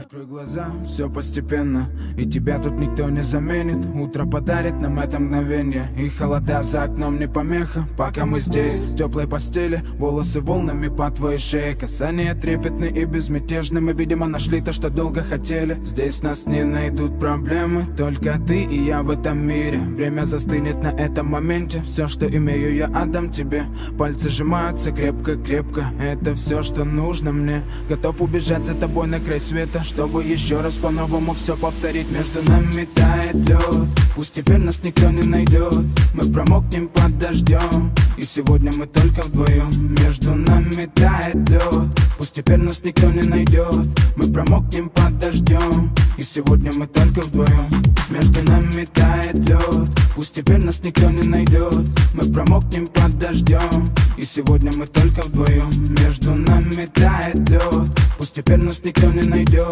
Закрой глаза, все постепенно, и тебя тут никто не заменит. Утро подарит нам это мгновение, и холода за окном не помеха. Пока мы здесь, в теплой постели, волосы волнами по твоей шее. Касания трепетны и безмятежны, мы, видимо, нашли то, что долго хотели. Здесь нас не найдут проблемы, только ты и я в этом мире. Время застынет на этом моменте, все, что имею, я отдам тебе. Пальцы сжимаются крепко-крепко, это все, что нужно мне. Готов убежать за тобой на край света, чтобы еще раз по-новому все повторить. Между нами тает лед, пусть теперь нас никто не найдет. Мы промокнем под дождем, и сегодня мы только вдвоем. Между нами тает лед, пусть теперь нас никто не найдет. Мы промокнем под дождем, и сегодня мы только вдвоем. Между нами тает лед, пусть теперь нас никто не найдет. Мы промокнем под дождем, и сегодня мы только вдвоем. Между нами тает лед, пусть теперь нас никто не найдет.